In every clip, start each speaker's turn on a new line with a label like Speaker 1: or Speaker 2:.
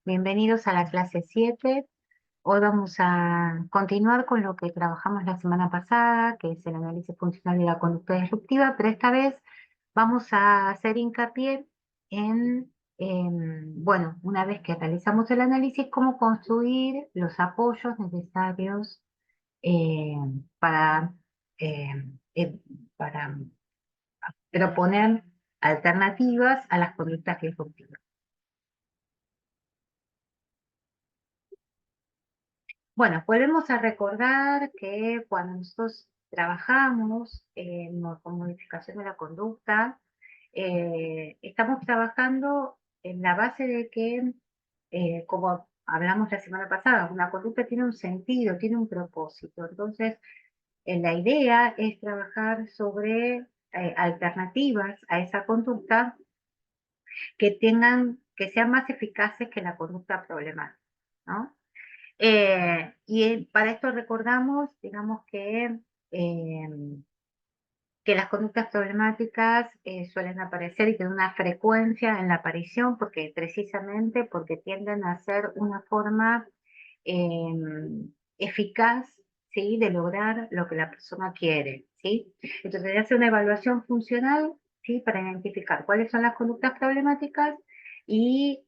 Speaker 1: Bienvenidos a la clase 7. Hoy vamos a continuar con lo que trabajamos la semana pasada, que es el análisis funcional de la conducta disruptiva, pero esta vez vamos a hacer hincapié bueno, una vez que realizamos el análisis, cómo construir los apoyos necesarios eh, para, eh, eh, para proponer alternativas a las conductas disruptivas. Bueno, volvemos a recordar que cuando nosotros trabajamos con modificación de la conducta, estamos trabajando en la base de que, como hablamos la semana pasada, una conducta tiene un sentido, tiene un propósito. Entonces, la idea es trabajar sobre alternativas a esa conducta que sean más eficaces que la conducta problemática, ¿no? Para esto recordamos, digamos eh, que las conductas problemáticas suelen aparecer y tienen una frecuencia en la aparición precisamente porque tienden a ser una forma eh, eficaz, ¿sí?, de lograr lo que la persona quiere, ¿sí? Entonces se hace una evaluación funcional, ¿sí?, para identificar cuáles son las conductas problemáticas y,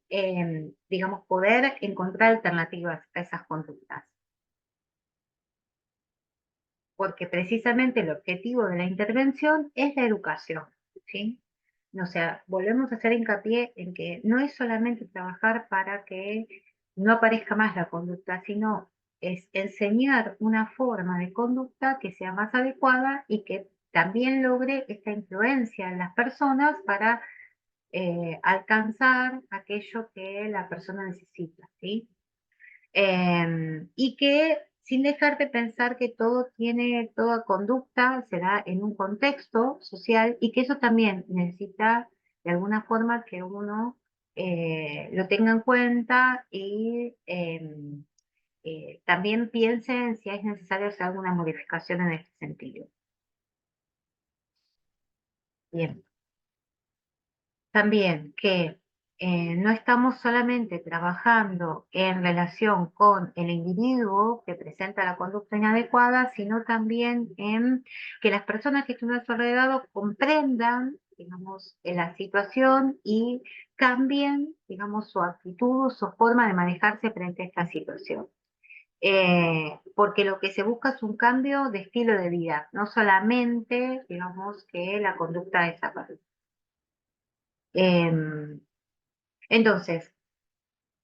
Speaker 1: digamos, poder encontrar alternativas a esas conductas. Porque precisamente el objetivo de la intervención es la educación, ¿sí? O sea, volvemos a hacer hincapié en que no es solamente trabajar para que no aparezca más la conducta, sino es enseñar una forma de conducta que sea más adecuada y que también logre esta influencia en las personas para alcanzar aquello que la persona necesita, ¿sí? Y que sin dejar de pensar que toda conducta se da en un contexto social y que eso también necesita de alguna forma que uno lo tenga en cuenta y también piense en si es necesario hacer alguna modificación en este sentido. Bien. También que no estamos solamente trabajando en relación con el individuo que presenta la conducta inadecuada, sino también en que las personas que están a su alrededor comprendan, digamos, la situación y cambien, digamos, su actitud o su forma de manejarse frente a esta situación. Porque lo que se busca es un cambio de estilo de vida, no solamente, digamos, que la conducta desaparezca. Em, entonces,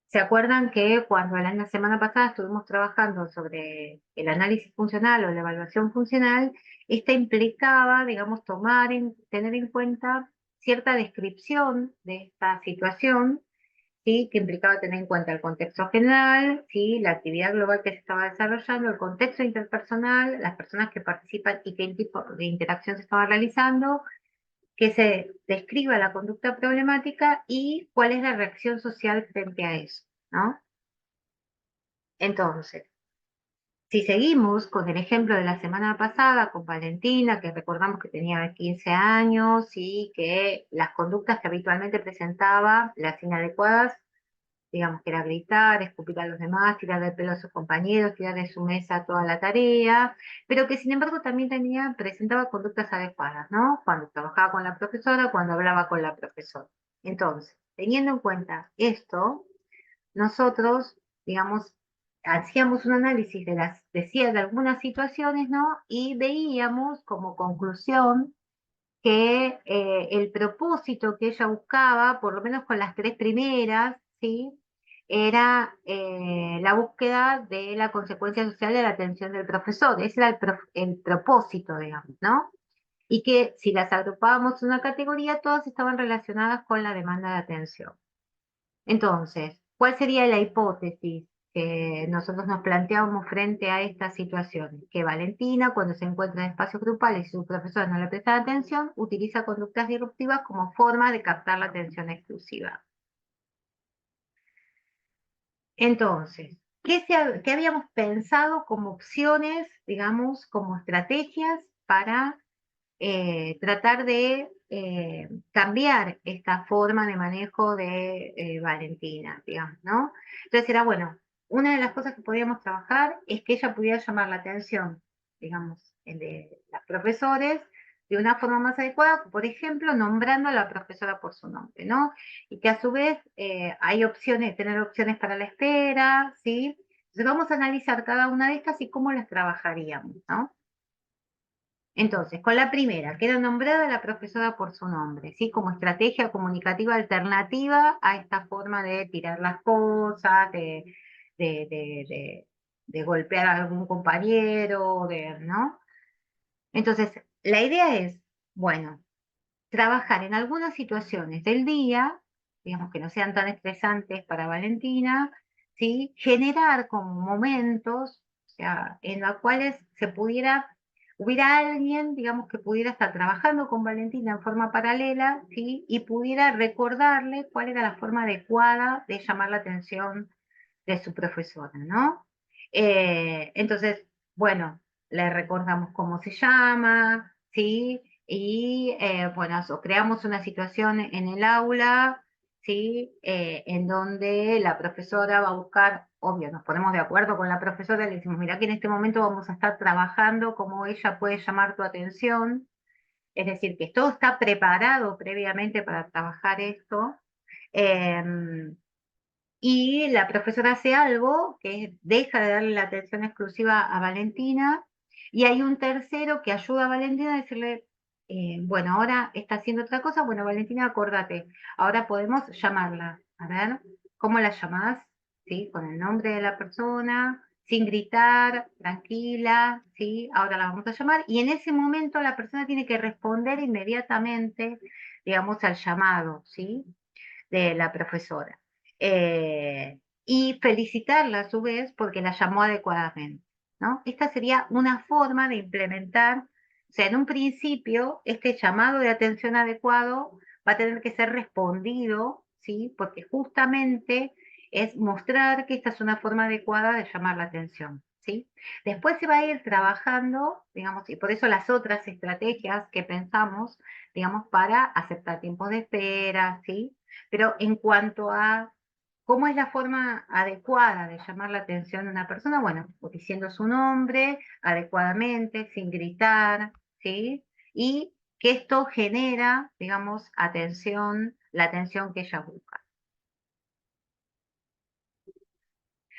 Speaker 1: ¿se acuerdan que cuando la semana pasada estuvimos trabajando sobre el análisis funcional o la evaluación funcional, esta implicaba, digamos, tener en cuenta cierta descripción de esta situación, ¿sí?, que implicaba tener en cuenta el contexto general, ¿sí?, la actividad global que se estaba desarrollando, el contexto interpersonal, las personas que participan y qué tipo de interacción se estaba realizando, que se describa la conducta problemática y cuál es la reacción social frente a eso, ¿no? Entonces, si seguimos con el ejemplo de la semana pasada con Valentina, que recordamos que tenía 15 años y que las conductas que habitualmente presentaba, las inadecuadas, digamos que era gritar, escupir a los demás, tirar del pelo a sus compañeros, tirar de su mesa toda la tarea, pero que sin embargo también presentaba conductas adecuadas, ¿no? Cuando trabajaba con la profesora, cuando hablaba con la profesora. Entonces, teniendo en cuenta esto, nosotros, digamos, hacíamos un análisis decía de algunas situaciones, ¿no? Y veíamos como conclusión que el propósito que ella buscaba, por lo menos con las tres primeras, ¿sí?, era la búsqueda de la consecuencia social de la atención del profesor. Ese era el propósito, digamos, ¿no? Y que si las agrupábamos en una categoría, todas estaban relacionadas con la demanda de atención. Entonces, ¿cuál sería la hipótesis que nosotros nos planteábamos frente a esta situación? Que Valentina, cuando se encuentra en espacios grupales y su profesor no le presta atención, utiliza conductas disruptivas como forma de captar la atención exclusiva. Entonces, ¿qué habíamos pensado como opciones, digamos, como estrategias para tratar de cambiar esta forma de manejo de Valentina, digamos, ¿no? Entonces era, bueno, una de las cosas que podíamos trabajar es que ella pudiera llamar la atención, digamos, de los profesores de una forma más adecuada, por ejemplo, nombrando a la profesora por su nombre, ¿no? Y que a su vez hay opciones, tener opciones para la espera, ¿sí? Entonces vamos a analizar cada una de estas y cómo las trabajaríamos, ¿no? Entonces, con la primera, queda nombrada la profesora por su nombre, ¿sí? Como estrategia comunicativa alternativa a esta forma de tirar las cosas, de, de- de- de golpear a algún compañero, ¿no? Entonces, la idea es, bueno, trabajar en algunas situaciones del día, digamos que no sean tan estresantes para Valentina, ¿sí? Generar como momentos, o sea, en los cuales hubiera alguien, digamos, que pudiera estar trabajando con Valentina en forma paralela, ¿sí? Y pudiera recordarle cuál era la forma adecuada de llamar la atención de su profesora, ¿no? Entonces, bueno, le recordamos cómo se llama, ¿sí? Y bueno, creamos una situación en el aula, ¿sí? En donde la profesora va a buscar, obvio, nos ponemos de acuerdo con la profesora, le decimos, mira que en este momento vamos a estar trabajando cómo ella puede llamar tu atención, es decir, que todo está preparado previamente para trabajar esto. Em, y la profesora hace algo que deja de darle la atención exclusiva a Valentina, y hay un tercero que ayuda a Valentina a decirle, bueno, ahora está haciendo otra cosa, bueno, Valentina, acordate, ahora podemos llamarla. A ver, ¿cómo la llamás? ¿Sí? Con el nombre de la persona, sin gritar, tranquila, ¿sí? Ahora la vamos a llamar, y en ese momento la persona tiene que responder inmediatamente, digamos, al llamado, ¿sí? De la profesora. Y felicitarla a su vez porque la llamó adecuadamente, ¿no? Esta sería una forma de implementar, o sea, en un principio, este llamado de atención adecuado va a tener que ser respondido, ¿sí? Porque justamente es mostrar que esta es una forma adecuada de llamar la atención, ¿sí? Después se va a ir trabajando, digamos, y por eso las otras estrategias que pensamos, digamos, para aceptar tiempos de espera, ¿sí? Pero en cuanto a cómo es la forma adecuada de llamar la atención de una persona, bueno, diciendo su nombre adecuadamente, sin gritar, ¿sí? Y que esto genera, digamos, atención, la atención que ella busca.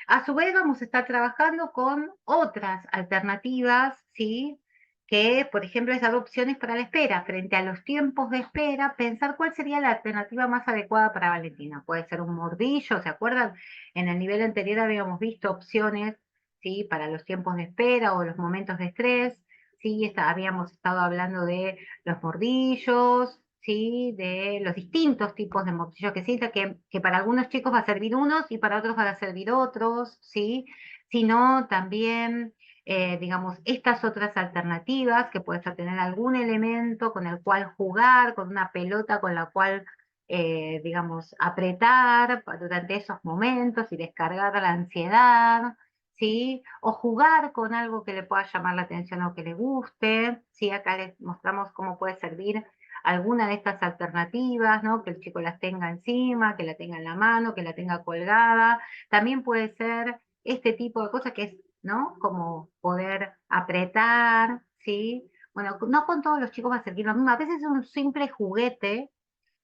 Speaker 1: A su vez vamos a estar trabajando con otras alternativas, ¿sí? Que, por ejemplo, es dar opciones para la espera. Frente a los tiempos de espera, pensar cuál sería la alternativa más adecuada para Valentina. Puede ser un mordillo, ¿se acuerdan? En el nivel anterior habíamos visto opciones, ¿sí? Para los tiempos de espera o los momentos de estrés, ¿sí? Habíamos estado hablando de los mordillos, ¿sí? De los distintos tipos de mordillos que sienta que para algunos chicos va a servir unos y para otros van a servir otros, ¿sí? Sino también, digamos, estas otras alternativas, que puedes tener algún elemento con el cual jugar, con una pelota con la cual, digamos, apretar durante esos momentos y descargar la ansiedad, ¿sí? O jugar con algo que le pueda llamar la atención o que le guste, ¿sí? Acá les mostramos cómo puede servir alguna de estas alternativas, ¿no? Que el chico las tenga encima, que la tenga en la mano, que la tenga colgada. También puede ser este tipo de cosas que es, ¿no? Como poder apretar, ¿sí? Bueno, no con todos los chicos va a servir lo mismo. A veces es un simple juguete,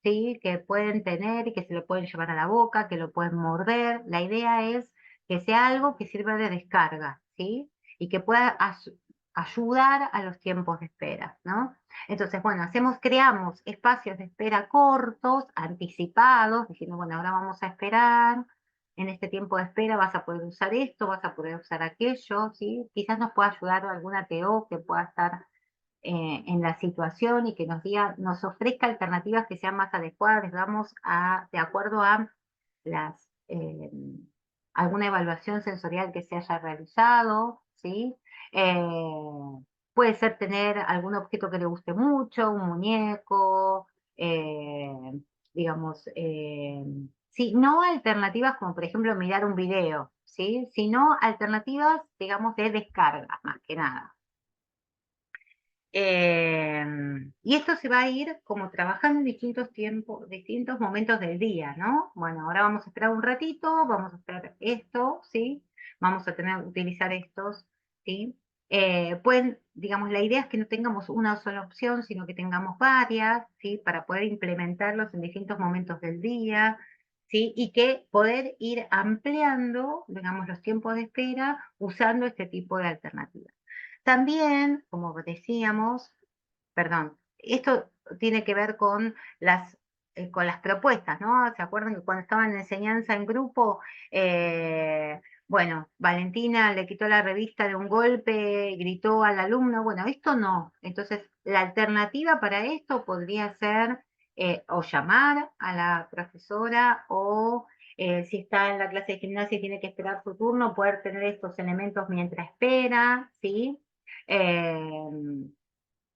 Speaker 1: ¿sí? Que pueden tener y que se lo pueden llevar a la boca, que lo pueden morder. La idea es que sea algo que sirva de descarga, ¿sí? Y que pueda ayudar a los tiempos de espera, ¿no? Entonces, bueno, creamos espacios de espera cortos, anticipados, diciendo, bueno, ahora vamos a esperar, en este tiempo de espera vas a poder usar esto, vas a poder usar aquello, ¿sí? Quizás nos pueda ayudar alguna TO que pueda estar en la situación y que nos ofrezca alternativas que sean más adecuadas, digamos, de acuerdo a las, alguna evaluación sensorial que se haya realizado, ¿sí? Puede ser tener algún objeto que le guste mucho, un muñeco, eh, digamos, sí, no alternativas como por ejemplo mirar un video, ¿sí? Sino alternativas, digamos, de descarga, más que nada. Y esto se va a ir como trabajando en distintos tiempos, distintos momentos del día, ¿no? Bueno, ahora vamos a esperar un ratito, vamos a hacer esto, ¿sí? Vamos a utilizar estos, ¿sí? Pueden, digamos, la idea es que no tengamos una sola opción, sino que tengamos varias, ¿sí? Para poder implementarlos en distintos momentos del día, ¿sí? Y que poder ir ampliando, digamos, los tiempos de espera usando este tipo de alternativas. También, como decíamos, perdón, esto tiene que ver con las propuestas, ¿no? ¿Se acuerdan que cuando estaban en enseñanza en grupo, bueno, Valentina le quitó la revista de un golpe, gritó al alumno? Bueno, esto no. Entonces, la alternativa para esto podría ser o llamar a la profesora o si está en la clase de gimnasia y tiene que esperar su turno, poder tener estos elementos mientras espera, ¿sí? Eh,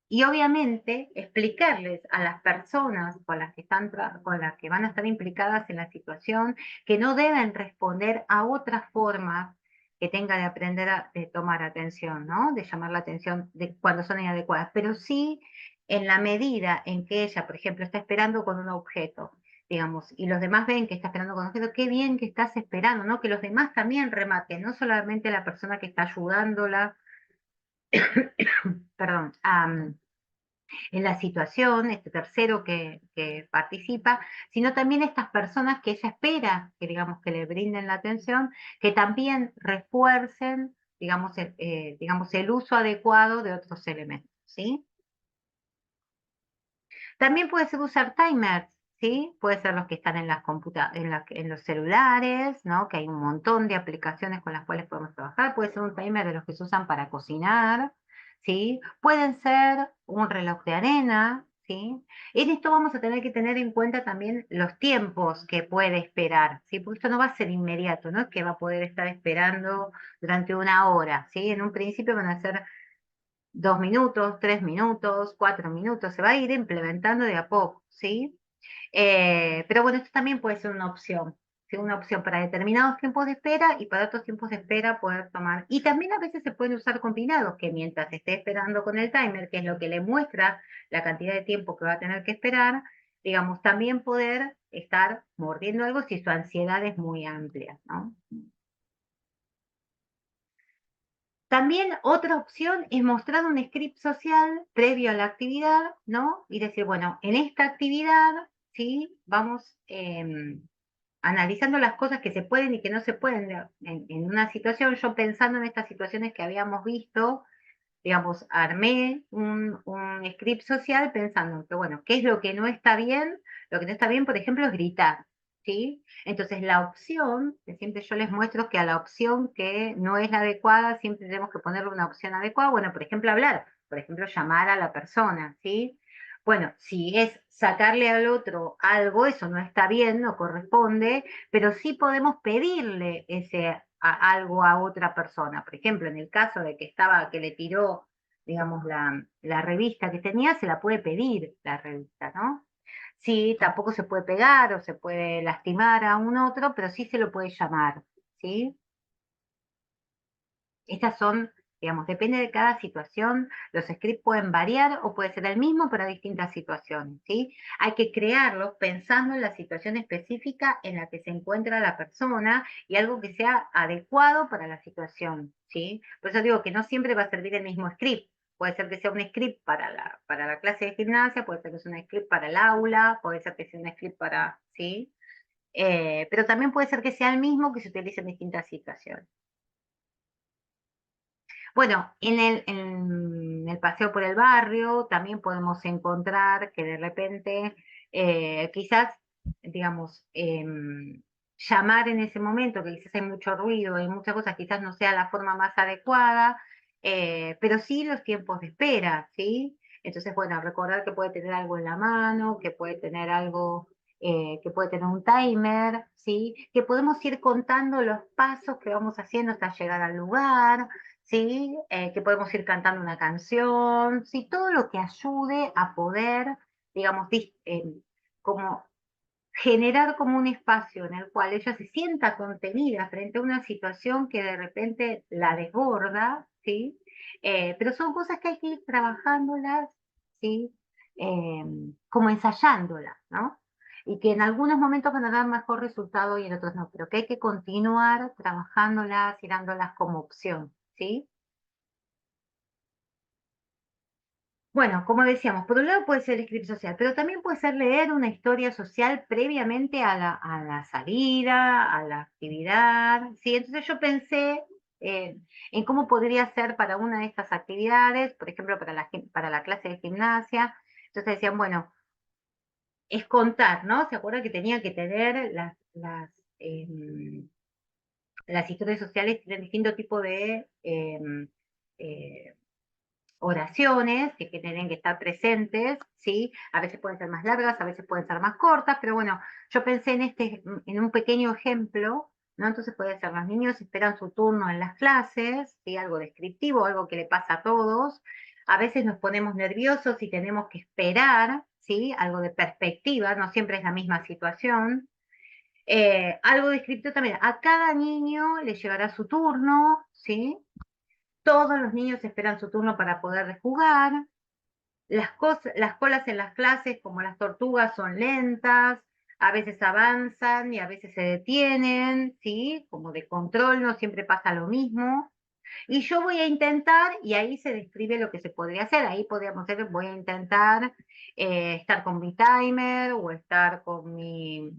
Speaker 1: y obviamente explicarles a las personas con las que con las que van a estar implicadas en la situación que no deben responder a otras formas que tenga de aprender de tomar atención, ¿no? De llamar la atención de cuando son inadecuadas, pero sí en la medida en que ella, por ejemplo, está esperando con un objeto, digamos, y los demás ven que está esperando con un objeto, qué bien que estás esperando, ¿no? Que los demás también rematen, no solamente la persona que está ayudándola, perdón, en la situación, este tercero que participa, sino también estas personas que ella espera que, digamos, que le brinden la atención, que también refuercen, digamos, el uso adecuado de otros elementos, ¿sí? También puede ser usar timers, ¿sí? Puede ser los que están en las en los celulares, ¿no? Que hay un montón de aplicaciones con las cuales podemos trabajar. Puede ser un timer de los que se usan para cocinar, ¿sí? Pueden ser un reloj de arena, ¿sí? En esto vamos a tener que tener en cuenta también los tiempos que puede esperar, ¿sí? Porque esto no va a ser inmediato, no es que va a poder estar esperando durante una hora, ¿sí? En un principio van a ser 2 minutos, 3 minutos, 4 minutos, se va a ir implementando de a poco, ¿sí? Pero bueno, esto también puede ser una opción, ¿sí? Una opción para determinados tiempos de espera y para otros tiempos de espera poder tomar. Y también a veces se pueden usar combinados, que mientras esté esperando con el timer, que es lo que le muestra la cantidad de tiempo que va a tener que esperar, digamos, también poder estar mordiendo algo si su ansiedad es muy amplia, ¿no? También otra opción es mostrar un script social previo a la actividad, ¿no? Y decir, bueno, en esta actividad, ¿sí? Vamos analizando las cosas que se pueden y que no se pueden en una situación. Yo pensando en estas situaciones que habíamos visto, digamos, armé un script social pensando que, bueno, ¿qué es lo que no está bien? Lo que no está bien, por ejemplo, es gritar, ¿sí? Entonces, la opción, que siempre yo les muestro que a la opción que no es la adecuada, siempre tenemos que ponerle una opción adecuada. Bueno, por ejemplo, hablar, por ejemplo, llamar a la persona, ¿sí? Bueno, si es sacarle al otro algo, eso no está bien, no corresponde, pero sí podemos pedirle algo a otra persona. Por ejemplo, en el caso de que le tiró, digamos, la revista que tenía, se la puede pedir la revista, ¿no? Sí, tampoco se puede pegar o se puede lastimar a un otro, pero sí se lo puede llamar, ¿sí? Estas son, digamos, depende de cada situación, los scripts pueden variar o puede ser el mismo para distintas situaciones, ¿sí? Hay que crearlos pensando en la situación específica en la que se encuentra la persona y algo que sea adecuado para la situación, ¿sí? Por eso digo que no siempre va a servir el mismo script. Puede ser que sea un script para la clase de gimnasia, puede ser que sea un script para el aula, puede ser que sea un script para, ¿sí? Pero también puede ser que sea el mismo que se utilice en distintas situaciones. Bueno, en el paseo por el barrio también podemos encontrar que de repente quizás, digamos, llamar en ese momento, que quizás hay mucho ruido, hay muchas cosas, quizás no sea la forma más adecuada, pero sí los tiempos de espera, ¿sí? Entonces, bueno, recordar que puede tener algo en la mano, que puede tener algo, que puede tener un timer, ¿sí? Que podemos ir contando los pasos que vamos haciendo hasta llegar al lugar, ¿sí? Que podemos ir cantando una canción, ¿sí? Todo lo que ayude a poder, digamos, como generar como un espacio en el cual ella se sienta contenida frente a una situación que de repente la desborda, ¿sí? Pero son cosas que hay que ir trabajándolas, ¿sí? Eh, como ensayándolas, ¿no? Y que en algunos momentos van a dar mejor resultado y en otros no, pero que hay que continuar trabajándolas y dándolas como opción, ¿sí? Bueno, como decíamos, por un lado puede ser escribir social, pero también puede ser leer una historia social previamente a la salida, a la actividad, ¿sí? Entonces yo pensé en cómo podría ser para una de estas actividades, por ejemplo, para la clase de gimnasia. Entonces decían, bueno, es contar, ¿no? ¿Se acuerdan que tenía que tener las historias sociales tienen distinto tipo de eh, oraciones que tienen que estar presentes, ¿sí? A veces pueden ser más largas, a veces pueden ser más cortas, pero bueno, yo pensé en un pequeño ejemplo, ¿no? Entonces puede ser, los niños esperan su turno en las clases, ¿sí? Algo descriptivo, algo que le pasa a todos. A veces nos ponemos nerviosos y tenemos que esperar, ¿sí? Algo de perspectiva, no siempre es la misma situación. Algo descriptivo también, a cada niño le llegará su turno, ¿sí? Todos los niños esperan su turno para poder jugar. Las colas en las clases, como las tortugas, son lentas, a veces avanzan y a veces se detienen, ¿sí? Como de control, no siempre pasa lo mismo. Y yo voy a intentar, y ahí se describe lo que se podría hacer. Ahí podríamos hacer, voy a intentar estar con mi timer o estar con mi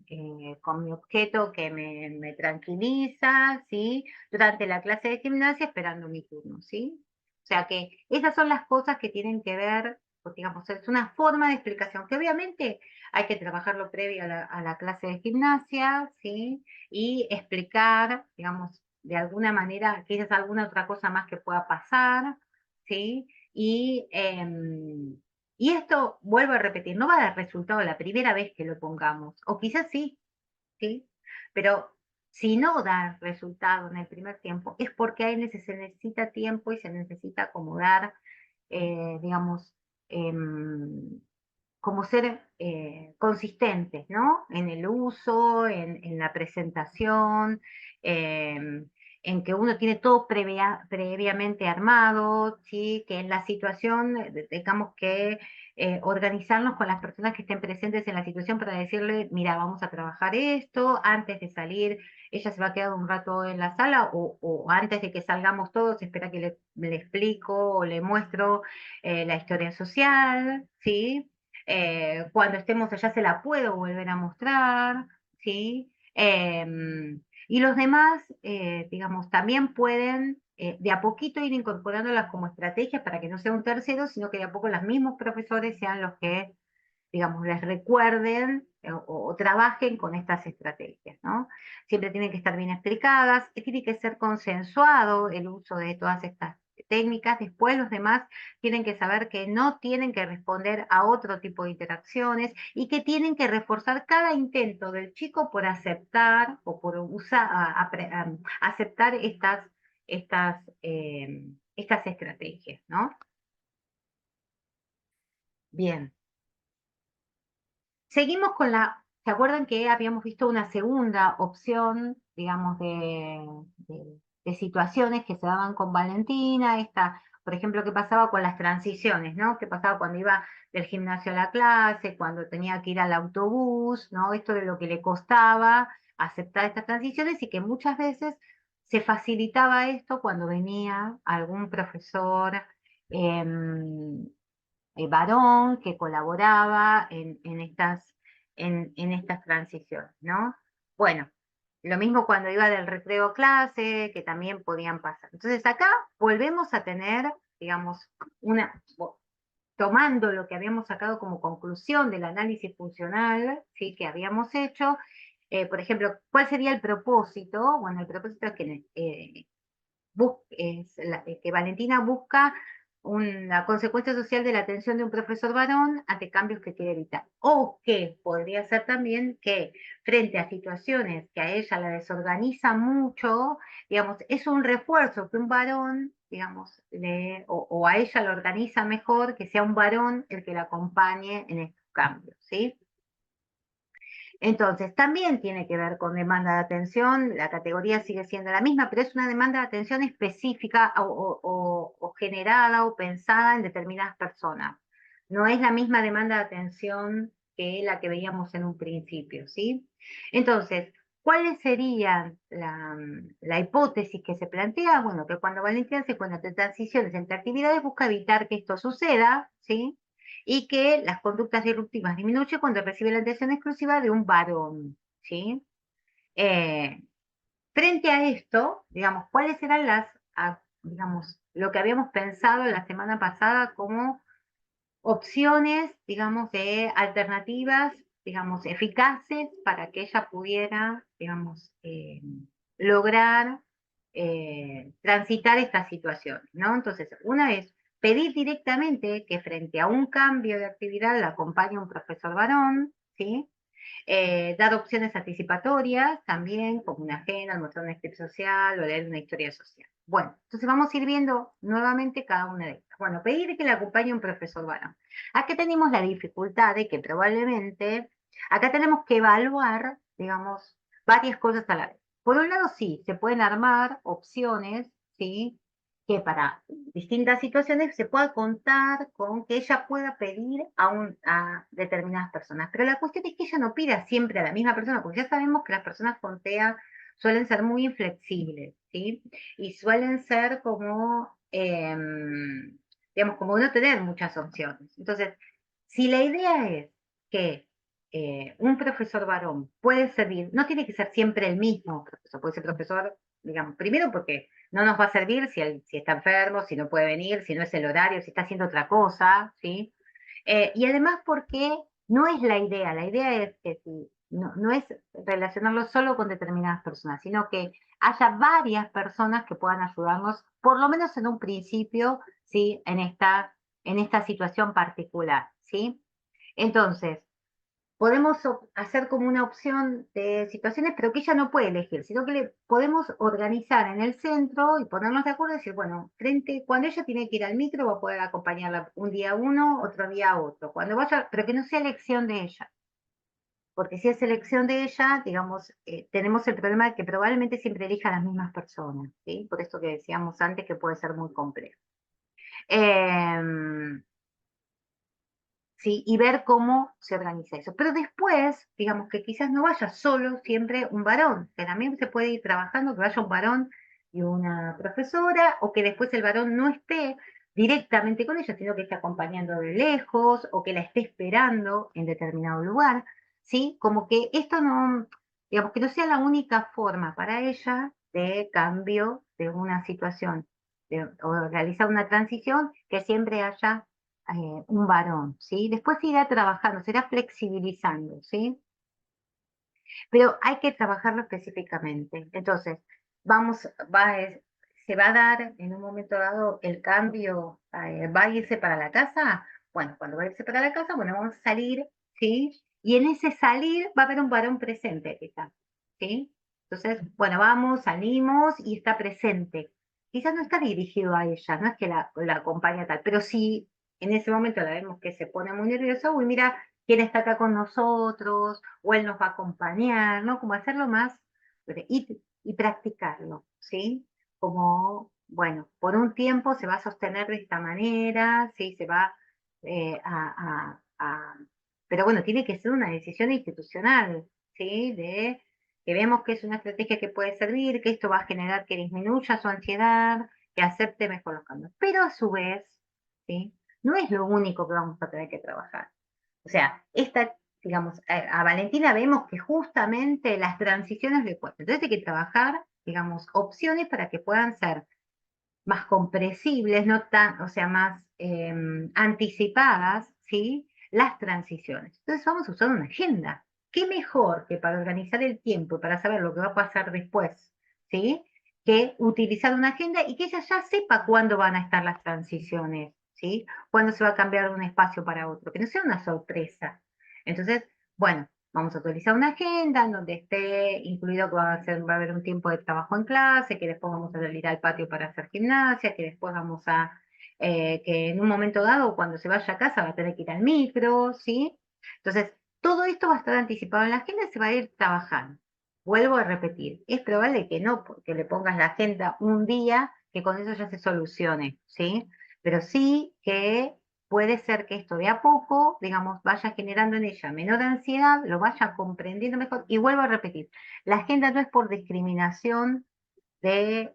Speaker 1: objeto que me tranquiliza, ¿sí? Durante la clase de gimnasia esperando mi turno, ¿sí? O sea que esas son las cosas que tienen que ver, pues, digamos, es una forma de explicación que obviamente hay que trabajarlo previo a la clase de gimnasia, ¿sí? Y explicar, digamos, de alguna manera, quizás alguna otra cosa más que pueda pasar, ¿sí? Y esto, vuelvo a repetir, no va a dar resultado la primera vez que lo pongamos, o quizás sí, ¿sí? Pero si no da resultado en el primer tiempo, es porque se necesita tiempo y se necesita acomodar, digamos, em, como ser consistentes, ¿no? En el uso, en la presentación, em, en que uno tiene todo previamente armado, ¿sí? Que en la situación tengamos que organizarnos con las personas que estén presentes en la situación para decirle, mira, vamos a trabajar esto, antes de salir, ella se va a quedar un rato en la sala o antes de que salgamos todos, espera que le explico o le muestro la historia social, ¿sí? Cuando estemos allá se la puedo volver a mostrar, ¿sí? Y los demás, digamos, también pueden de a poquito ir incorporándolas como estrategias para que no sea un tercero, sino que de a poco los mismos profesores sean los que, digamos, les recuerden o trabajen con estas estrategias, ¿no? Siempre tienen que estar bien explicadas, tiene que ser consensuado el uso de todas estas técnicas, después los demás tienen que saber que no tienen que responder a otro tipo de interacciones y que tienen que reforzar cada intento del chico por aceptar o por aceptar estas estrategias, ¿no? Bien. Seguimos con ¿se acuerdan que habíamos visto una segunda opción, digamos, de situaciones que se daban con Valentina? Por ejemplo, qué pasaba con las transiciones, ¿no? ¿Qué pasaba cuando iba del gimnasio a la clase, cuando tenía que ir al autobús, ¿no? Esto de lo que le costaba aceptar estas transiciones y que muchas veces se facilitaba esto cuando venía algún profesor. em, Varón que colaboraba en estas transiciones, ¿no? Bueno, lo mismo cuando iba del recreo a clase, que también podían pasar. Entonces acá volvemos a tener, digamos, tomando lo que habíamos sacado como conclusión del análisis funcional, ¿sí? Que habíamos hecho, por ejemplo, ¿cuál sería el propósito? Bueno, el propósito es que Valentina busca una consecuencia social de la atención de un profesor varón ante cambios que quiere evitar. O que podría ser también que frente a situaciones que a ella la desorganiza mucho, digamos, es un refuerzo que un varón, digamos, o a ella lo organiza mejor que sea un varón el que la acompañe en estos cambios, ¿sí? Entonces, también tiene que ver con demanda de atención, la categoría sigue siendo la misma, pero es una demanda de atención específica o generada o pensada en determinadas personas. No es la misma demanda de atención que la que veíamos en un principio, ¿sí? Entonces, ¿cuál sería la hipótesis que se plantea? Bueno, que cuando Valentina se encuentra entre transiciones entre actividades, busca evitar que esto suceda, ¿sí? Y que las conductas disruptivas disminuyen cuando recibe la atención exclusiva de un varón, ¿sí? Eh, Frente a esto, digamos, ¿cuáles eran digamos, lo que habíamos pensado la semana pasada como opciones, digamos, de alternativas, digamos, eficaces para que ella pudiera, digamos, lograr transitar esta situación, ¿no? Entonces, una es pedir directamente que frente a un cambio de actividad la acompañe un profesor varón, ¿sí? Dar opciones anticipatorias también, como una agenda, mostrar un script social o leer una historia social. Bueno, entonces vamos a ir viendo nuevamente cada una de estas. Bueno, pedir que le acompañe un profesor varón. Aquí tenemos la dificultad de que probablemente, acá tenemos que evaluar, digamos, varias cosas a la vez. Por un lado, sí, se pueden armar opciones, ¿sí? Que para distintas situaciones se pueda contar con que ella pueda pedir a determinadas personas. Pero la cuestión es que ella no pida siempre a la misma persona, porque ya sabemos que las personas con TEA suelen ser muy inflexibles, ¿sí? Y suelen ser como, digamos, como no tener muchas opciones. Entonces, si la idea es que un profesor varón puede servir, no tiene que ser siempre el mismo profesor, puede ser profesor, digamos, primero porque no nos va a servir si está enfermo, si no puede venir, si no es el horario, si está haciendo otra cosa, ¿sí? Y además porque no es la idea es que no es relacionarlo solo con determinadas personas, sino que haya varias personas que puedan ayudarnos, por lo menos en un principio, ¿sí? En esta situación particular, ¿sí? Entonces, podemos hacer como una opción de situaciones, pero que ella no puede elegir, sino que le podemos organizar en el centro y ponernos de acuerdo y decir, bueno, cuando ella tiene que ir al micro, va a poder acompañarla un día a uno, otro día a otro, cuando vaya, pero que no sea elección de ella, porque si es elección de ella, digamos, tenemos el problema de que probablemente siempre elija a las mismas personas, ¿sí? Por esto que decíamos antes que puede ser muy complejo. Em, ¿Sí? Y ver cómo se organiza eso. Pero después, digamos que quizás no vaya solo siempre un varón, que también se puede ir trabajando, que vaya un varón y una profesora, o que después el varón no esté directamente con ella, sino que esté acompañando de lejos, o que la esté esperando en determinado lugar, ¿sí? Como que esto no, digamos que no sea la única forma para ella de cambio de una situación, o realizar una transición, que siempre haya un varón, ¿sí? Después se irá trabajando, se irá flexibilizando, ¿sí? Pero hay que trabajarlo específicamente. Entonces, vamos, se va a dar en un momento dado el cambio, va a irse para la casa. Bueno, cuando va a irse para la casa, bueno, vamos a salir, ¿sí? Y en ese salir va a haber un varón presente, quizás, ¿sí? Entonces, bueno, vamos, salimos y está presente. Quizás no está dirigido a ella, no es que la acompaña tal, pero sí en ese momento la vemos que se pone muy nerviosa, uy, mira quién está acá con nosotros, o él nos va a acompañar, ¿no? Como hacerlo más y practicarlo, ¿sí? Como, bueno, por un tiempo se va a sostener de esta manera, ¿sí? Se va pero bueno, tiene que ser una decisión institucional, ¿sí? De que vemos que es una estrategia que puede servir, que esto va a generar que disminuya su ansiedad, que acepte mejor los cambios. Pero a su vez, ¿sí? No es lo único que vamos a tener que trabajar. O sea, digamos, a Valentina vemos que justamente las transiciones le cuestan. Entonces hay que trabajar, digamos, opciones para que puedan ser más comprensibles, no tan, o sea, más anticipadas, ¿sí? Las transiciones. Entonces vamos a usar una agenda. ¿Qué mejor que para organizar el tiempo y para saber lo que va a pasar después, ¿sí? Que utilizar una agenda y que ella ya sepa cuándo van a estar las transiciones, ¿sí? Cuándo se va a cambiar de un espacio para otro, que no sea una sorpresa. Entonces, bueno, vamos a utilizar una agenda en donde esté incluido que va a haber un tiempo de trabajo en clase, que después vamos a salir al patio para hacer gimnasia, que después vamos que en un momento dado, cuando se vaya a casa, va a tener que ir al micro, ¿sí? Entonces, todo esto va a estar anticipado en la agenda y se va a ir trabajando. Vuelvo a repetir, es probable que no, porque le pongas la agenda un día, que con eso ya se solucione, ¿sí? Pero sí que puede ser que esto de a poco, digamos, vaya generando en ella menor ansiedad, lo vaya comprendiendo mejor. Y vuelvo a repetir, la agenda no es por discriminación de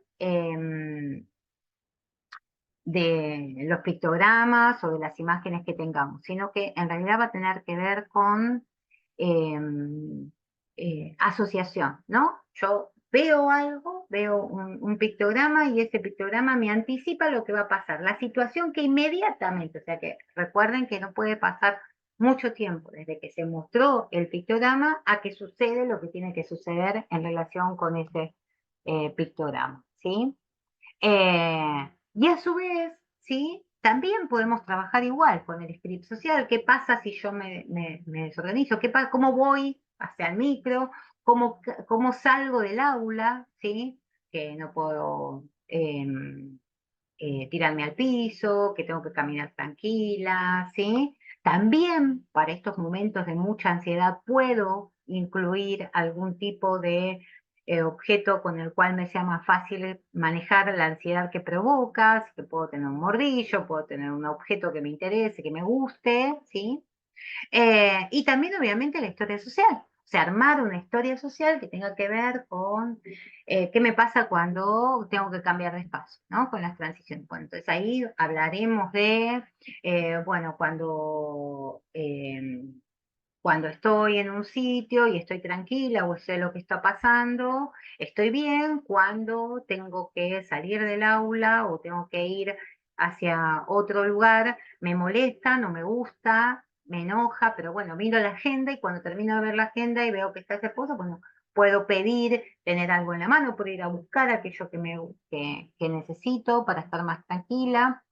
Speaker 1: los pictogramas o de las imágenes que tengamos, sino que en realidad va a tener que ver con eh, asociación, ¿no? Yo veo algo, veo un pictograma y ese pictograma me anticipa lo que va a pasar, la situación que inmediatamente, o sea que recuerden que no puede pasar mucho tiempo desde que se mostró el pictograma a que sucede lo que tiene que suceder en relación con ese pictograma, ¿sí? Y a su vez, ¿sí? También podemos trabajar igual con el script social. ¿Qué pasa si yo me desorganizo? ¿Cómo voy hacia el micro? ¿Cómo salgo del aula? ¿Sí? Que no puedo tirarme al piso, que tengo que caminar tranquila, ¿sí? También para estos momentos de mucha ansiedad puedo incluir algún tipo de objeto con el cual me sea más fácil manejar la ansiedad que provoca, así que puedo tener un mordillo, puedo tener un objeto que me interese, que me guste, ¿sí? Y también, obviamente, la historia social. O sea, armar una historia social que tenga que ver con qué me pasa cuando tengo que cambiar de espacio, ¿no? Con las transiciones. Bueno, entonces ahí hablaremos de, bueno, cuando estoy en un sitio y estoy tranquila o sé lo que está pasando, estoy bien. Cuando tengo que salir del aula o tengo que ir hacia otro lugar, me molesta, no me gusta, me enoja, pero bueno, miro la agenda y cuando termino de ver la agenda y veo que está ese pozo, bueno, puedo pedir tener algo en la mano, puedo ir a buscar aquello que necesito para estar más tranquila.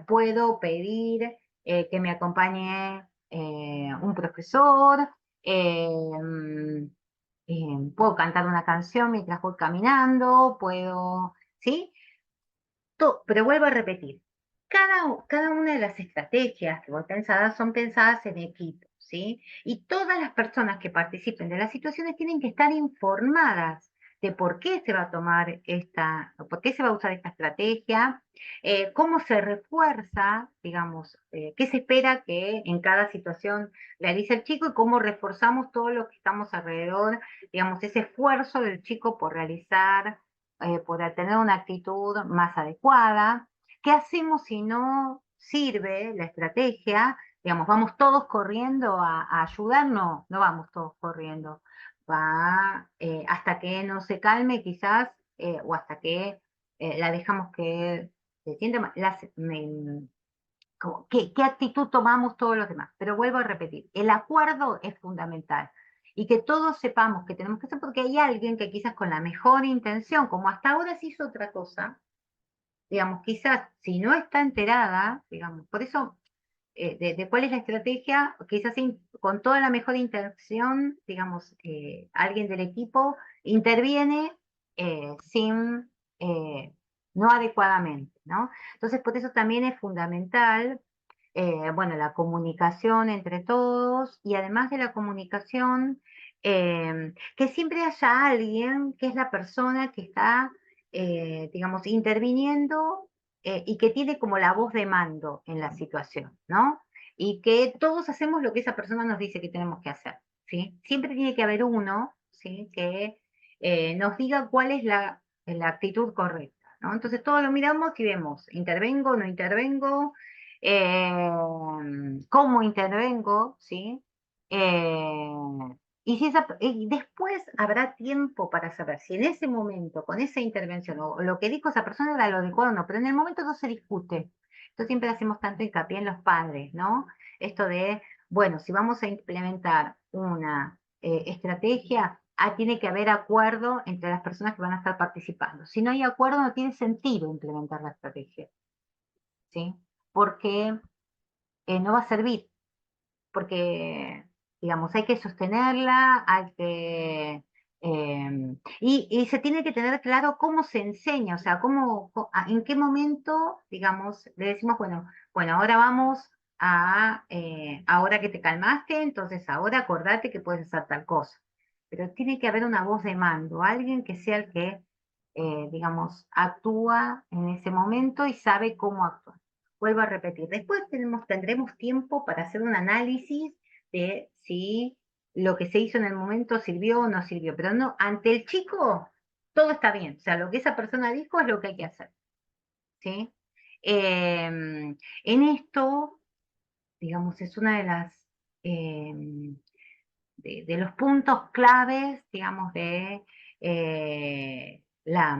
Speaker 1: Puedo pedir que me acompañe un profesor, puedo cantar una canción mientras voy caminando, ¿sí? Pero vuelvo a repetir, cada una de las estrategias que voy pensadas son pensadas en equipo, ¿sí? Y todas las personas que participen de las situaciones tienen que estar informadas de por qué se va a tomar por qué se va a usar esta estrategia, cómo se refuerza, digamos, qué se espera que en cada situación realice el chico y cómo reforzamos todo lo que estamos alrededor, digamos, ese esfuerzo del chico por realizar por tener una actitud más adecuada. ¿Qué hacemos si no sirve la estrategia? Digamos, ¿vamos todos corriendo a ayudar? No, no vamos todos corriendo. Va hasta que no se calme quizás, o hasta que la dejamos que se sienta mal. ¿Qué actitud tomamos todos los demás? Pero vuelvo a repetir, el acuerdo es fundamental y que todos sepamos que tenemos que hacer porque hay alguien que quizás con la mejor intención, como hasta ahora se hizo otra cosa, digamos, quizás si no está enterada, digamos, por eso de cuál es la estrategia, quizás con toda la mejor intención, digamos, alguien del equipo interviene sin, no adecuadamente, ¿no? Entonces, por eso también es fundamental bueno, la comunicación entre todos y además de la comunicación, que siempre haya alguien que es la persona que está, digamos, interviniendo y que tiene como la voz de mando en la situación, ¿no? Y que todos hacemos lo que esa persona nos dice que tenemos que hacer, ¿sí? Siempre tiene que haber uno, ¿sí? Que nos diga cuál es la actitud correcta, ¿no? Entonces todos lo miramos y vemos, intervengo, no intervengo, cómo intervengo, ¿sí? Eh, y después habrá tiempo para saber si en ese momento, con esa intervención, o lo que dijo esa persona era lo adecuado o no, pero en el momento no se discute. Entonces siempre hacemos tanto hincapié en los padres, ¿no? Esto de, bueno, si vamos a implementar una estrategia, tiene que haber acuerdo entre las personas que van a estar participando. Si no hay acuerdo, no tiene sentido implementar la estrategia, ¿sí? Porque no va a servir, porque, digamos, hay que sostenerla, y se tiene que tener claro cómo se enseña, o sea, en qué momento, digamos, le decimos, bueno, ahora vamos ahora que te calmaste, entonces ahora acordate que puedes hacer tal cosa. Pero tiene que haber una voz de mando, alguien que sea el que, digamos, actúa en ese momento y sabe cómo actuar. Vuelvo a repetir, después tendremos tiempo para hacer un análisis de si lo que se hizo en el momento sirvió o no sirvió, pero no, ante el chico todo está bien, o sea, lo que esa persona dijo es lo que hay que hacer, ¿sí? En esto, digamos, es una de las, de los puntos claves, digamos, de la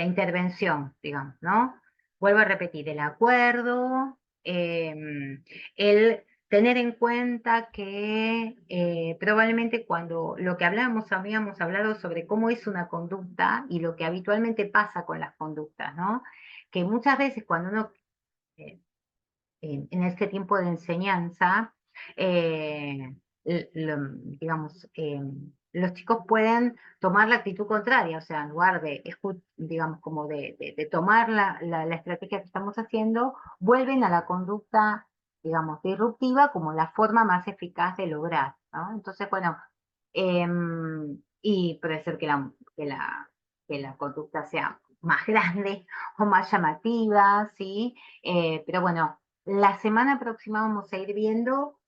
Speaker 1: intervención, digamos, ¿no? Vuelvo a repetir, el acuerdo, el tener en cuenta que probablemente cuando lo que hablamos, habíamos hablado sobre cómo es una conducta y lo que habitualmente pasa con las conductas, ¿no? Que muchas veces cuando uno eh, en este tiempo de enseñanza, eh, digamos, los chicos pueden tomar la actitud contraria, o sea, en lugar de, digamos, como de tomar la estrategia que estamos haciendo, vuelven a la conducta, digamos, disruptiva como la forma más eficaz de lograr, ¿no? Entonces, bueno, y puede ser que la conducta sea más grande o más llamativa, ¿sí? Pero bueno, la semana próxima vamos a ir viendo,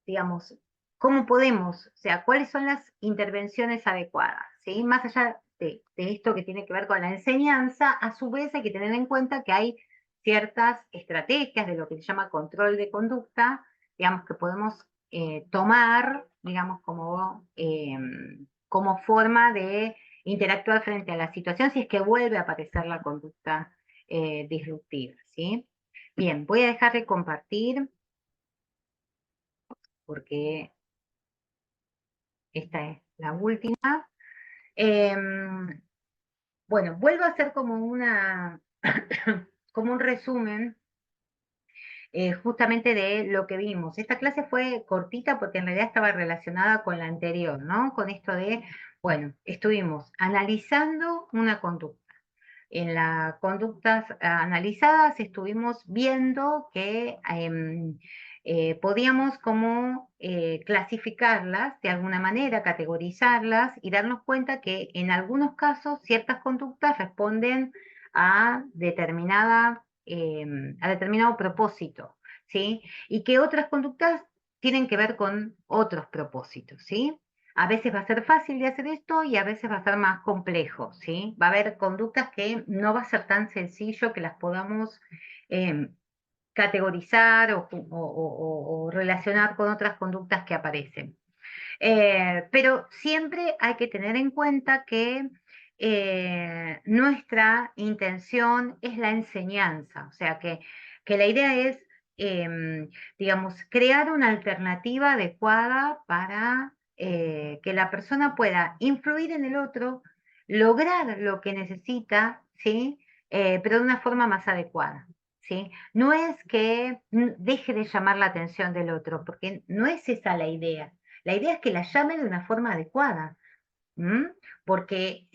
Speaker 1: digamos, cómo podemos, o sea, cuáles son las intervenciones adecuadas, ¿sí? Más allá de esto que tiene que ver con la enseñanza, a su vez hay que tener en cuenta que hay ciertas estrategias de lo que se llama control de conducta, digamos, que podemos tomar, digamos, como forma de interactuar frente a la situación si es que vuelve a aparecer la conducta disruptiva, ¿sí? Bien, voy a dejar de compartir porque esta es la última. Bueno, vuelvo a hacer como como un resumen justamente de lo que vimos. Esta clase fue cortita porque en realidad estaba relacionada con la anterior, ¿no? Con esto de, bueno, estuvimos analizando una conducta. En las conductas analizadas estuvimos viendo que podíamos como clasificarlas de alguna manera, categorizarlas y darnos cuenta que en algunos casos ciertas conductas responden a determinado propósito, ¿sí? Y que otras conductas tienen que ver con otros propósitos, ¿sí? A veces va a ser fácil de hacer esto y a veces va a ser más complejo, ¿sí? Va a haber conductas que no va a ser tan sencillo que las podamos eh, categorizar o relacionar con otras conductas que aparecen. Pero siempre hay que tener en cuenta que nuestra intención es la enseñanza, o sea que la idea es, digamos, crear una alternativa adecuada para que la persona pueda influir en el otro, lograr lo que necesita, ¿sí? Pero de una forma más adecuada. ¿Sí? No es que deje de llamar la atención del otro, porque no es esa la idea. La idea es que la llame de una forma adecuada, ¿m? Porque,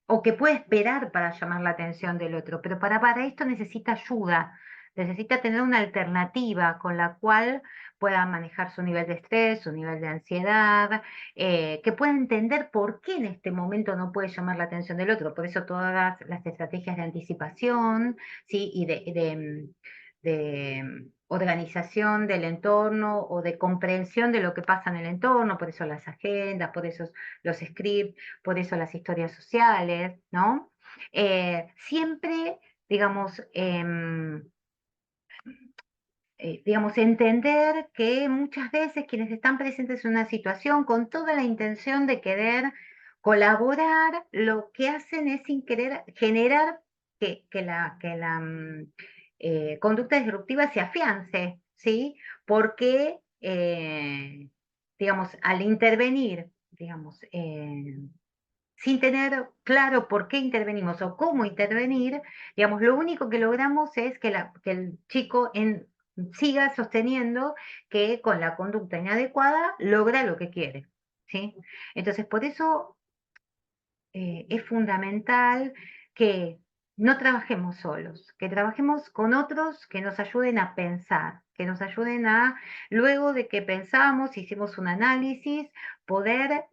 Speaker 1: o que puede esperar para llamar la atención del otro, pero para esto necesita ayuda, necesita tener una alternativa con la cual pueda manejar su nivel de estrés, su nivel de ansiedad, que pueda entender por qué en este momento no puede llamar la atención del otro. Por eso todas las estrategias de anticipación, ¿sí? Y de organización del entorno o de comprensión de lo que pasa en el entorno, por eso las agendas, por eso los scripts, por eso las historias sociales, ¿no? Siempre, digamos, digamos, entender que muchas veces quienes están presentes en una situación con toda la intención de querer colaborar, lo que hacen es sin querer generar que la conducta disruptiva se afiance, ¿sí? Porque, digamos, al intervenir, digamos, sin tener claro por qué intervenimos o cómo intervenir, digamos, lo único que logramos es que el chico siga sosteniendo que con la conducta inadecuada logra lo que quiere, ¿sí? Entonces, por eso es fundamental que no trabajemos solos, que trabajemos con otros que nos ayuden a pensar, que nos ayuden a, luego de que pensamos, hicimos un análisis, poder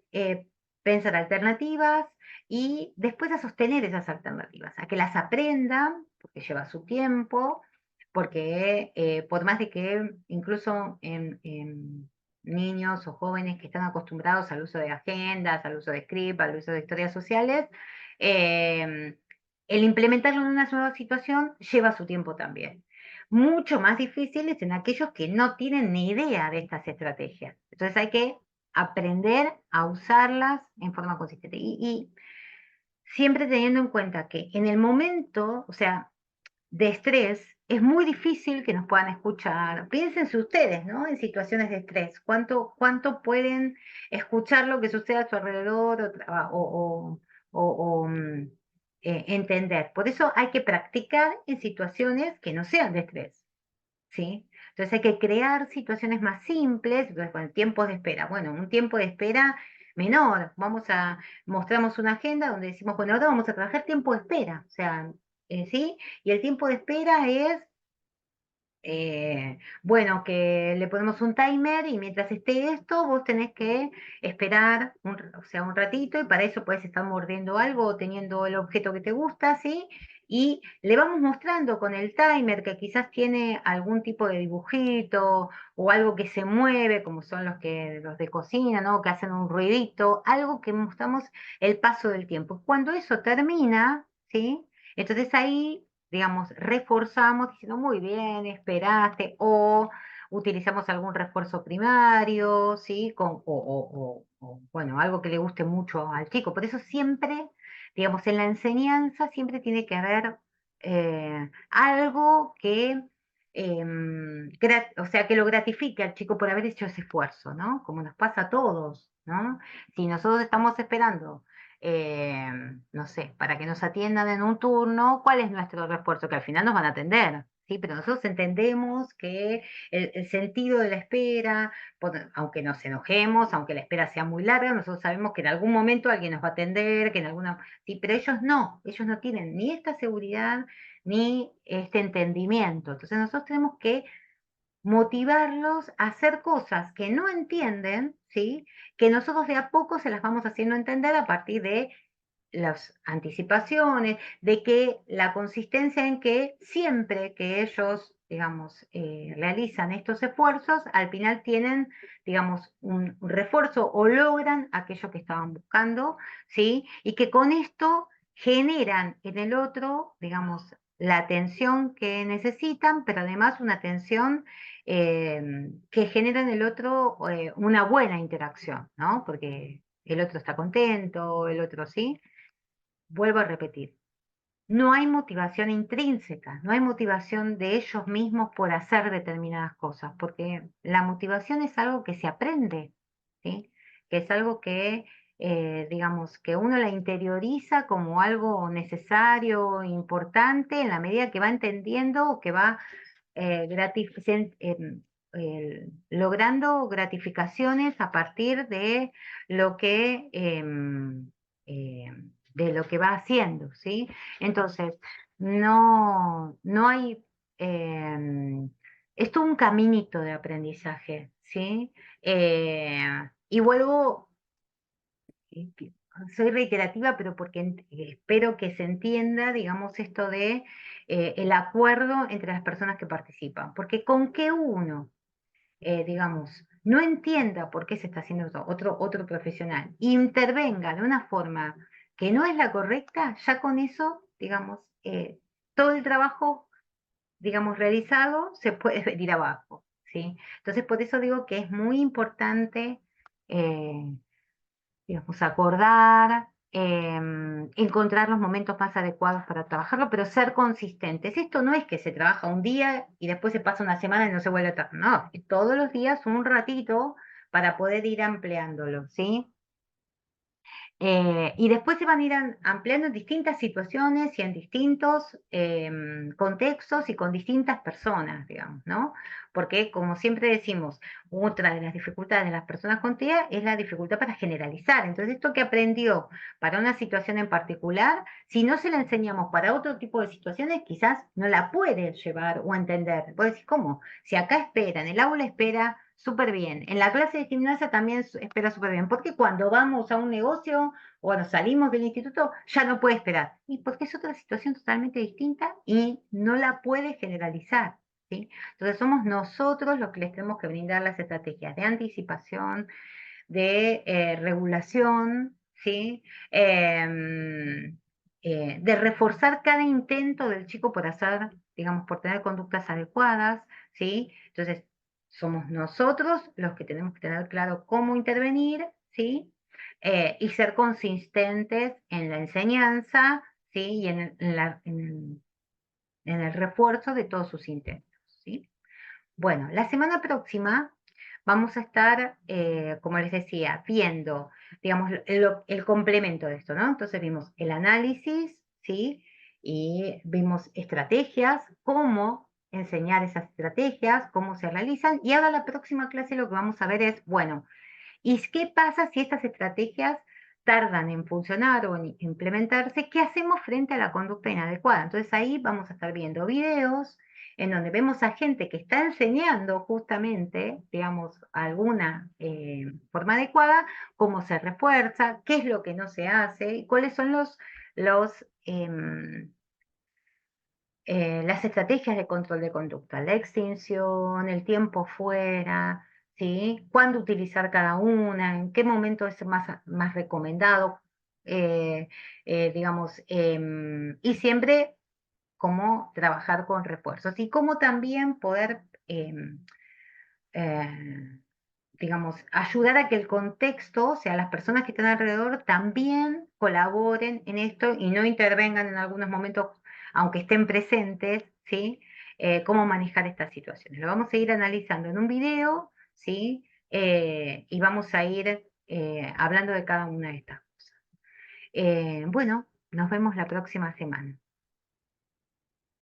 Speaker 1: pensar alternativas y después a sostener esas alternativas, a que las aprendan, porque lleva su tiempo, porque por más de que incluso en niños o jóvenes que están acostumbrados al uso de agendas, al uso de script, al uso de historias sociales, eh, el implementarlo en una nueva situación lleva su tiempo también. Mucho más difícil es en aquellos que no tienen ni idea de estas estrategias. Entonces hay que aprender a usarlas en forma consistente. Y siempre teniendo en cuenta que en el momento, o sea, de estrés, es muy difícil que nos puedan escuchar. Piénsense ustedes, ¿no? En situaciones de estrés, cuánto pueden escuchar lo que sucede a su alrededor o entender. Por eso hay que practicar en situaciones que no sean de estrés, ¿sí? Entonces hay que crear situaciones más simples, entonces, con tiempos de espera. Bueno, un tiempo de espera menor. Mostramos una agenda donde decimos, bueno, ahora vamos a trabajar tiempo de espera. O sea, ¿sí? Y el tiempo de espera es bueno, que le ponemos un timer y mientras esté esto, vos tenés que esperar o sea, un ratito y para eso puedes estar mordiendo algo o teniendo el objeto que te gusta, ¿sí? Y le vamos mostrando con el timer que quizás tiene algún tipo de dibujito o algo que se mueve, como son los de cocina, ¿no? Que hacen un ruidito, algo que mostramos el paso del tiempo. Cuando eso termina, ¿sí? Entonces ahí digamos, reforzamos diciendo, muy bien, esperaste, o utilizamos algún refuerzo primario, ¿sí? Bueno, algo que le guste mucho al chico. Por eso siempre, digamos, en la enseñanza siempre tiene que haber algo que, o sea, que lo gratifique al chico por haber hecho ese esfuerzo, ¿no? Como nos pasa a todos, ¿no? Si nosotros estamos esperando eh, no sé, para que nos atiendan en un turno, ¿cuál es nuestro refuerzo? Que al final nos van a atender, ¿sí? Pero nosotros entendemos que el sentido de la espera, aunque nos enojemos, aunque la espera sea muy larga, nosotros sabemos que en algún momento alguien nos va a atender, que en alguna... Sí, pero ellos no tienen ni esta seguridad ni este entendimiento. Entonces nosotros tenemos que motivarlos a hacer cosas que no entienden, ¿sí? Que nosotros de a poco se las vamos haciendo entender a partir de las anticipaciones, de que la consistencia en que siempre que ellos, digamos, realizan estos esfuerzos, al final tienen, digamos, un refuerzo o logran aquello que estaban buscando, ¿sí? Y que con esto generan en el otro, digamos, la atención que necesitan, pero además una atención que genera en el otro una buena interacción, ¿no? Porque el otro está contento, el otro sí. Vuelvo a repetir, no hay motivación intrínseca, no hay motivación de ellos mismos por hacer determinadas cosas, porque la motivación es algo que se aprende, ¿sí? Que es algo que, digamos, que uno la interioriza como algo necesario, importante, en la medida que va entendiendo o que va logrando gratificaciones a partir de lo que, de lo que va haciendo, ¿sí? Entonces, no hay, es todo un caminito de aprendizaje, ¿sí? Y vuelvo, eh, soy reiterativa, pero porque espero que se entienda, digamos, esto de el acuerdo entre las personas que participan, porque con que uno, digamos, no entienda por qué se está haciendo otro profesional, intervenga de una forma que no es la correcta, ya con eso, digamos, todo el trabajo, digamos, realizado se puede venir abajo, ¿sí? Entonces, por eso digo que es muy importante eh, digamos, acordar, encontrar los momentos más adecuados para trabajarlo, pero ser consistentes. Esto no es que se trabaja un día y después se pasa una semana y no se vuelve a trabajar. No, es todos los días un ratito para poder ir ampliándolo, ¿sí? Y después se van a ir ampliando en distintas situaciones y en distintos contextos y con distintas personas, digamos, ¿no? porque como siempre decimos, otra de las dificultades de las personas con TEA es la dificultad para generalizar. Entonces, esto que aprendió para una situación en particular, si no se la enseñamos para otro tipo de situaciones, quizás no la puede llevar o entender. Vos decís, ¿cómo? Si acá espera, en el aula espera súper bien, en la clase de gimnasia también espera súper bien, porque cuando vamos a un negocio o cuando salimos del instituto ya no puede esperar. Y porque es otra situación totalmente distinta y no la puede generalizar. ¿Sí? Entonces somos nosotros los que les tenemos que brindar las estrategias de anticipación, de regulación, ¿sí? De reforzar cada intento del chico por hacer, digamos, por tener conductas adecuadas, ¿sí? Entonces, somos nosotros los que tenemos que tener claro cómo intervenir, ¿sí? Y ser consistentes en la enseñanza, ¿sí? Y en el refuerzo de todos sus intentos, ¿sí? Bueno, la semana próxima vamos a estar, como les decía, viendo, digamos, el complemento de esto, ¿no? Entonces vimos el análisis, ¿sí? Y vimos estrategias, cómo enseñar esas estrategias, cómo se realizan. Y ahora la próxima clase lo que vamos a ver es, bueno, ¿y qué pasa si estas estrategias tardan en funcionar o en implementarse? ¿Qué hacemos frente a la conducta inadecuada? Entonces ahí vamos a estar viendo videos en donde vemos a gente que está enseñando justamente, digamos, alguna forma adecuada, cómo se refuerza, qué es lo que no se hace y cuáles son los las estrategias de control de conducta, la extinción, el tiempo fuera, ¿sí? Cuándo utilizar cada una, en qué momento es más recomendado, digamos, y siempre cómo trabajar con refuerzos y cómo también poder, eh, digamos, ayudar a que el contexto, o sea, las personas que están alrededor también colaboren en esto y no intervengan en algunos momentos, aunque estén presentes, ¿sí? Cómo manejar estas situaciones. Lo vamos a ir analizando en un video, ¿sí? Y vamos a ir hablando de cada una de estas cosas. Bueno, nos vemos la próxima semana.